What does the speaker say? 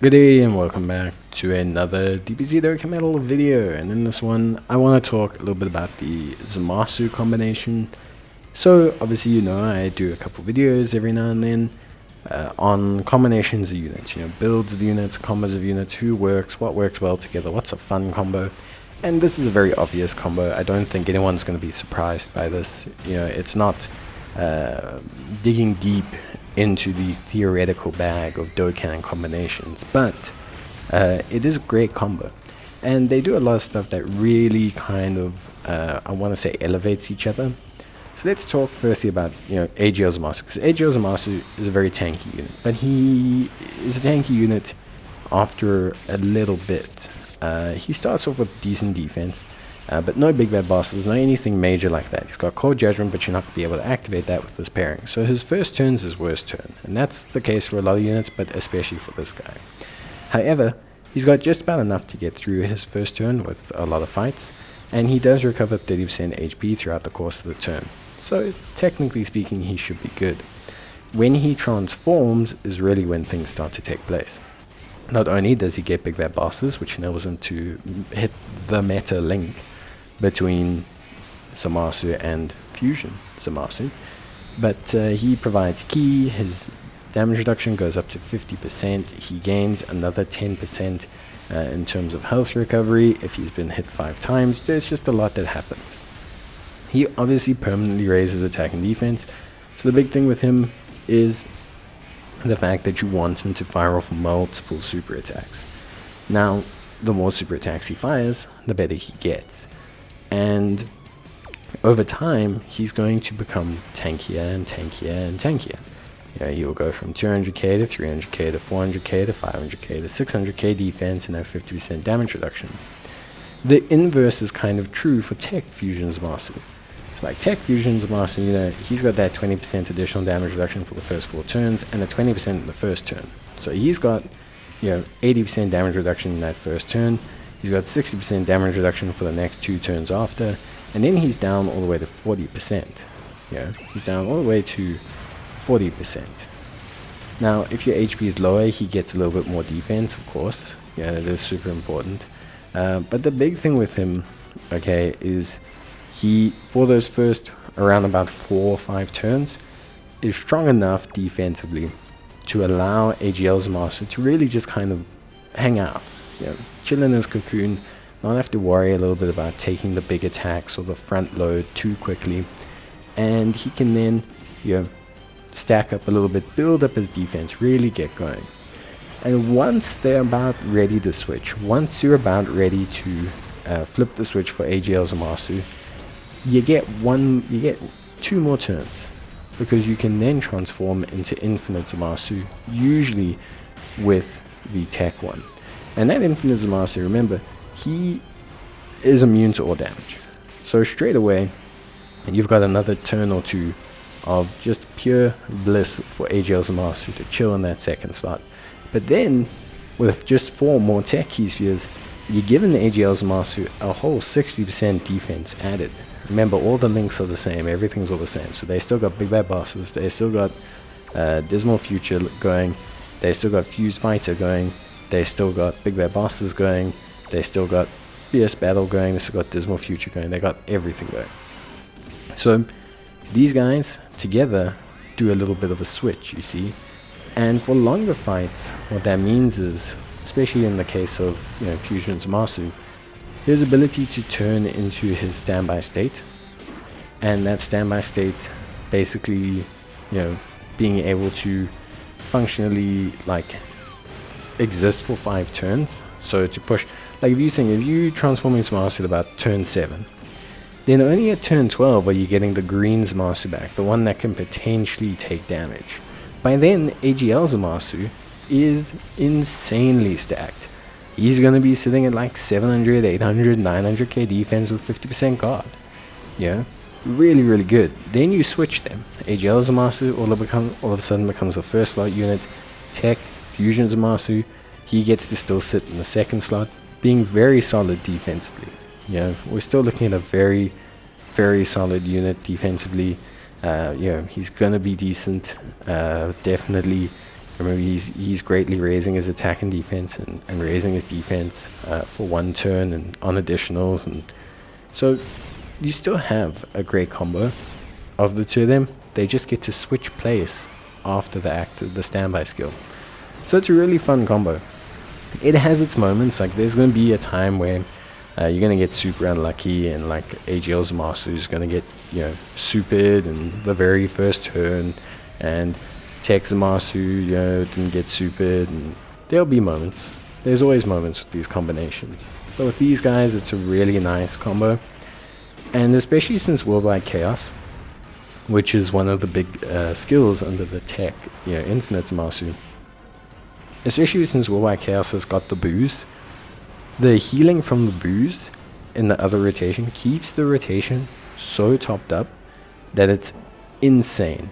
Good day and welcome back to another DBZ Dokkan video, and in this one I want to talk a little bit about the Zamasu combination. So obviously I do a couple videos every now and then on combinations of units, builds of units, combos of units, who works, what works well together, what's a fun combo. And this is a very obvious combo. I don't think anyone's going to be surprised by this. It's not digging deep into the theoretical bag of Dokkan combinations, but it is a great combo, and they do a lot of stuff that really kind of I want to say elevates each other. So let's talk firstly about AGL Zamasu, because AGL Zamasu is a very tanky unit, but he is a tanky unit after a little bit. He starts off with decent defense, but no big bad bosses, no anything major like that. He's got Cold Judgment, but you're not going to be able to activate that with this pairing. So his first turn's his worst turn, and that's the case for a lot of units, but especially for this guy. However, he's got just about enough to get through his first turn with a lot of fights, and he does recover 30% HP throughout the course of the turn. So technically speaking, he should be good. When he transforms is really when things start to take place. Not only does he get big bad bosses, which enables him to hit the meta link between Zamasu and Fusion Zamasu, but he provides ki. His damage reduction goes up to 50%. He gains another 10% in terms of health recovery if he's been hit 5 times. There's just a lot that happens. He obviously permanently raises attack and defense, so the big thing with him is the fact that you want him to fire off multiple super attacks. Now, the more super attacks he fires, the better he gets. And over time, he's going to become tankier and tankier and tankier. He'll go from 200k to 300k to 400k to 500k to 600k defense and have 50% damage reduction. The inverse is kind of true for TEQ Fusion Zamasu. It's like TEQ Fusion Zamasu, he's got that 20% additional damage reduction for the first 4 turns and a 20% in the first turn. So he's got 80% damage reduction in that first turn. He's got 60% damage reduction for the next 2 turns after, and then he's down all the way to 40%. He's down all the way to 40%. Now, if your HP is lower, he gets a little bit more defense, of course. That is super important. But the big thing with him, is he, for those first around about 4 or 5 turns, is strong enough defensively to allow AGL Zamasu to really just kind of hang out, chill in his cocoon, not have to worry a little bit about taking the big attacks or the front load too quickly, and he can then stack up a little bit, build up his defense, really get going. And once they're about ready to switch, once you're about ready to flip the switch for AGL Zamasu, you get 2 more turns, because you can then transform into Infinite Zamasu, usually with the TEQ one. And that Infinite Zamasu, remember, he is immune to all damage. So straight away, you've got another turn or 2 of just pure bliss for AGL Zamasu to chill in that second slot. But then, with just 4 more TEQ spheres, you're giving the AGL Zamasu a whole 60% defense added. Remember, all the links are the same, everything's all the same. So they still got big bad bosses, they still got Dismal Future going, they still got Fused Fighter going, they still got big bad bosses going, they still got Fierce Battle going, they still got Dismal Future going, they got everything going. So these guys together do a little bit of a switch, you see. And for longer fights, what that means is, especially in the case of Fusion Zamasu, his ability to turn into his standby state, and that standby state basically being able to functionally exist for 5 turns. So to push, if you transform into Zamasu at about turn 7, then only at turn 12 are you getting the green Zamasu back, the one that can potentially take damage. By then, AGL Zamasu is insanely stacked. He's going to be sitting at 700, 800, 900k defense with 50% guard. Really, really good. Then you switch them. AGL Zamasu all of a sudden becomes a first slot unit. TEQ Fusion Zamasu, he gets to still sit in the second slot, being very solid defensively. We're still looking at a very, very solid unit defensively. He's gonna be decent. Definitely Remember, he's greatly raising his attack and defense, and raising his defense for 1 turn and on additionals, and so you still have a great combo of the 2 of them. They just get to switch place after the standby skill. So it's a really fun combo. It has its moments. Like, there's going to be a time where you're going to get super unlucky, and like AGL Zamasu is going to get, supered in the very first turn, and TEQ Zamasu, didn't get supered, and there'll be moments. There's always moments with these combinations. But with these guys, it's a really nice combo. And especially since Worldwide Chaos, which is one of the big skills under the TEQ, Infinite Zamasu. Especially since Worldwide Chaos has got the boost, the healing from the boost in the other rotation keeps the rotation so topped up that it's insane.